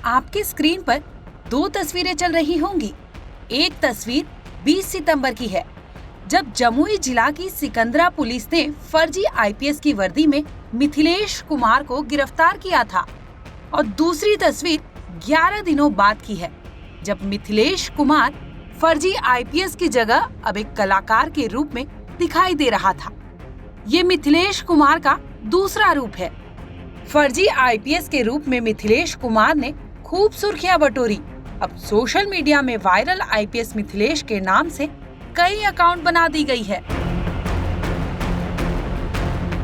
आपके स्क्रीन पर दो तस्वीरें चल रही होंगी। एक तस्वीर 20 सितंबर की है, जब जमुई जिला की सिकंदरा पुलिस ने फर्जी आईपीएस की वर्दी में मिथिलेश कुमार को गिरफ्तार किया था। और दूसरी तस्वीर 11 दिनों बाद की है, जब मिथिलेश कुमार फर्जी आईपीएस की जगह अब एक कलाकार के रूप में दिखाई दे रहा था। ये मिथिलेश कुमार का दूसरा रूप है। फर्जी आईपीएस के रूप में मिथिलेश कुमार ने खूब सुर्खियां बटोरी। अब सोशल मीडिया में वायरल आईपीएस मिथिलेश के नाम से कई अकाउंट बना दी गई है।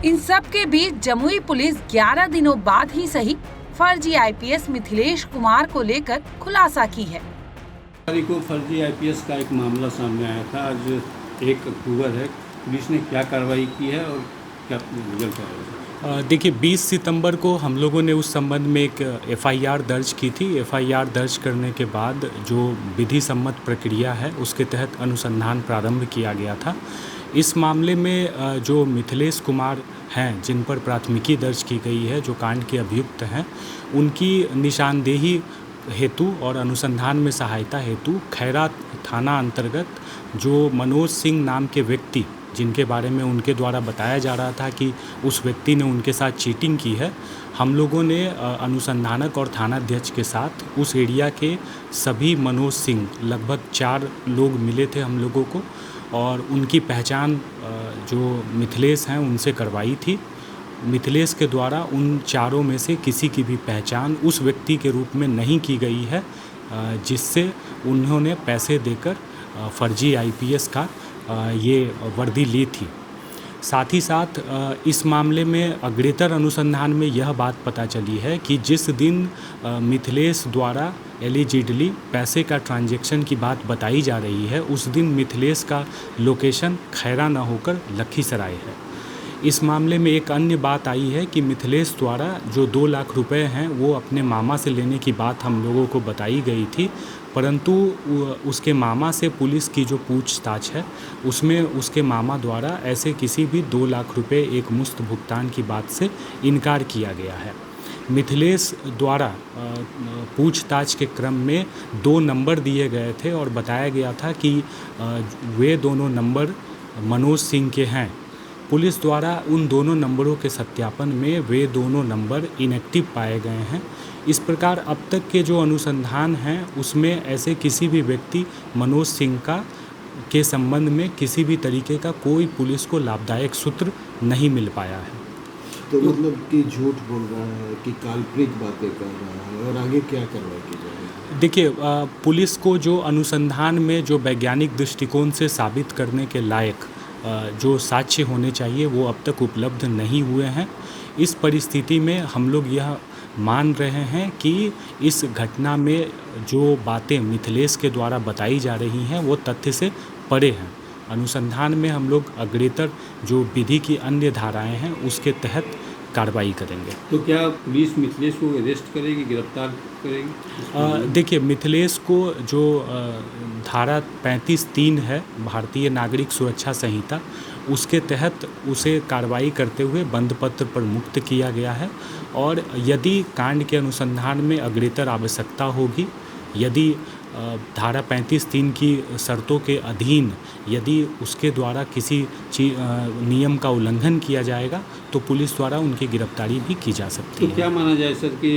इन सब के बीच जमुई पुलिस 11 दिनों बाद ही सही फर्जी आईपीएस मिथिलेश कुमार को लेकर खुलासा की है। को फर्जी आईपीएस का एक मामला सामने आया था। आज 1 अक्टूबर है। पुलिस ने क्या कार्रवाई की है और क्या रिजल्ट है? देखिए, 20 सितंबर को हम लोगों ने उस संबंध में एक एफआईआर दर्ज की थी। एफआईआर दर्ज करने के बाद जो विधि सम्मत प्रक्रिया है उसके तहत अनुसंधान प्रारंभ किया गया था। इस मामले में जो मिथिलेश कुमार हैं, जिन पर प्राथमिकी दर्ज की गई है, जो कांड के अभियुक्त हैं, उनकी निशानदेही हेतु और अनुसंधान में सहायता हेतु खैरा थाना अंतर्गत जो मनोज सिंह नाम के व्यक्ति, जिनके बारे में उनके द्वारा बताया जा रहा था कि उस व्यक्ति ने उनके साथ चीटिंग की है, हम लोगों ने अनुसंधानक और थानाध्यक्ष के साथ उस एरिया के सभी मनोज सिंह, लगभग 4 लोग मिले थे हम लोगों को, और उनकी पहचान जो मिथिलेश हैं उनसे करवाई थी। मिथिलेश के द्वारा उन चारों में से किसी की भी पहचान उस व्यक्ति के रूप में नहीं की गई है जिससे उन्होंने पैसे देकर फर्जी आईपीएस का ये वर्दी ली थी। साथ ही साथ इस मामले में अग्रेतर अनुसंधान में यह बात पता चली है कि जिस दिन मिथिलेश द्वारा एलिजिडली पैसे का ट्रांजैक्शन की बात बताई जा रही है, उस दिन मिथिलेश का लोकेशन खैरा न होकर लखीसराय है। इस मामले में एक अन्य बात आई है कि मिथिलेश द्वारा जो 2 लाख रुपए हैं वो अपने मामा से लेने की बात हम लोगों को बताई गई थी, परंतु उसके मामा से पुलिस की जो पूछताछ है उसमें उसके मामा द्वारा ऐसे किसी भी 2 लाख रुपए एक मुश्त भुगतान की बात से इनकार किया गया है। मिथिलेश द्वारा पूछताछ के क्रम में 2 नंबर दिए गए थे और बताया गया था कि वे दोनों नंबर मनोज सिंह के हैं। पुलिस द्वारा उन दोनों नंबरों के सत्यापन में वे दोनों नंबर इनएक्टिव पाए गए हैं। इस प्रकार अब तक के जो अनुसंधान हैं उसमें ऐसे किसी भी व्यक्ति मनोज सिंह के संबंध में किसी भी तरीके का कोई पुलिस को लाभदायक सूत्र नहीं मिल पाया है। तो मतलब कि झूठ बोल रहा है कि काल्पनिक बातें कर रहा है, और आगे क्या कार्रवाई की जाएगी? देखिए, पुलिस को जो अनुसंधान में जो वैज्ञानिक दृष्टिकोण से साबित करने के लायक जो साक्ष्य होने चाहिए वो अब तक उपलब्ध नहीं हुए हैं। इस परिस्थिति में हम लोग यह मान रहे हैं कि इस घटना में जो बातें मिथिलेश के द्वारा बताई जा रही हैं वो तथ्य से परे हैं। अनुसंधान में हम लोग अग्रेतर जो विधि की अन्य धाराएं हैं उसके तहत कार्रवाई करेंगे। तो क्या पुलिस मिथिलेश को अरेस्ट करेगी, गिरफ्तार करेगी? देखिए, मिथिलेश को जो धारा 35(3) है भारतीय नागरिक सुरक्षा संहिता, उसके तहत उसे कार्रवाई करते हुए बंद पत्र पर मुक्त किया गया है। और यदि कांड के अनुसंधान में अग्रेतर आवश्यकता होगी, यदि धारा 35(3) की शर्तों के अधीन यदि उसके द्वारा किसी नियम का उल्लंघन किया जाएगा तो पुलिस द्वारा उनकी गिरफ्तारी भी की जा सकती है। तो क्या माना जाए सर कि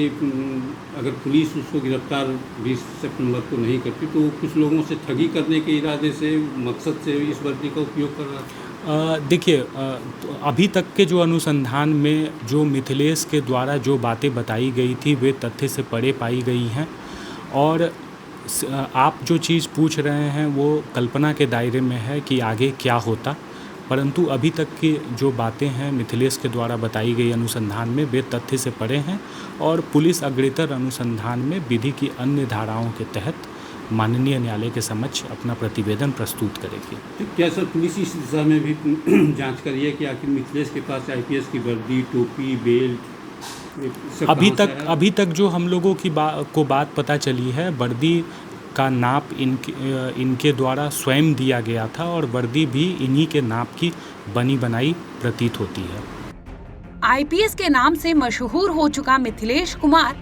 अगर पुलिस उसको गिरफ्तार 20 सितंबर को नहीं करती तो कुछ लोगों से ठगी करने के इरादे से, मकसद से इस वर्दी का उपयोग कर रहा था? देखिए, अभी तक के जो अनुसंधान में जो मिथिलेश के द्वारा जो बातें बताई गई थी वे तथ्य से परे पाई गई हैं, और आप जो चीज़ पूछ रहे हैं वो कल्पना के दायरे में है कि आगे क्या होता, परंतु अभी तक की जो बातें हैं मिथिलेश के द्वारा बताई गई अनुसंधान में वे तथ्य से परे हैं, और पुलिस अग्रेतर अनुसंधान में विधि की अन्य धाराओं के तहत माननीय न्यायालय के समक्ष अपना प्रतिवेदन प्रस्तुत करेगी। तो क्या सर पुलिस इस दिशा में भी जांच कर रही है कि आखिर मिथिलेश के पास आईपीएस की वर्दी, टोपी, बेल्ट अभी तक जो हम लोगों की बात पता चली है, वर्दी का नाप इनके द्वारा स्वयं दिया गया था और वर्दी भी इन्हीं के नाप की बनी बनाई प्रतीत होती है। आईपीएस के नाम से मशहूर हो चुका मिथिलेश कुमार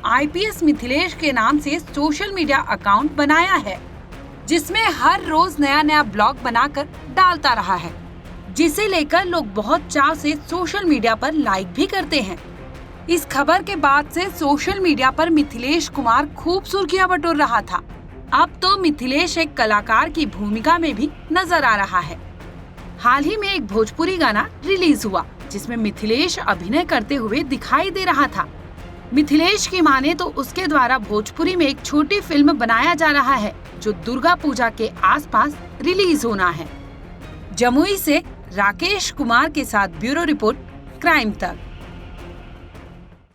आईपीएस मिथिलेश के नाम से सोशल मीडिया अकाउंट बनाया है, जिसमें हर रोज नया नया ब्लॉग बनाकर डालता रहा है, जिसे लेकर लोग बहुत चाव से सोशल मीडिया पर लाइक भी करते हैं। इस खबर के बाद से सोशल मीडिया पर मिथिलेश कुमार खूब सुर्खियां बटोर रहा था। अब तो मिथिलेश एक कलाकार की भूमिका में भी नजर आ रहा है। हाल ही में एक भोजपुरी गाना रिलीज हुआ, जिसमें मिथिलेश अभिनय करते हुए दिखाई दे रहा था। मिथिलेश की माने तो उसके द्वारा भोजपुरी में एक छोटी फिल्म बनाया जा रहा है, जो दुर्गा पूजा के आसपास रिलीज होना है। जमुई से राकेश कुमार के साथ ब्यूरो रिपोर्ट, क्राइम तक।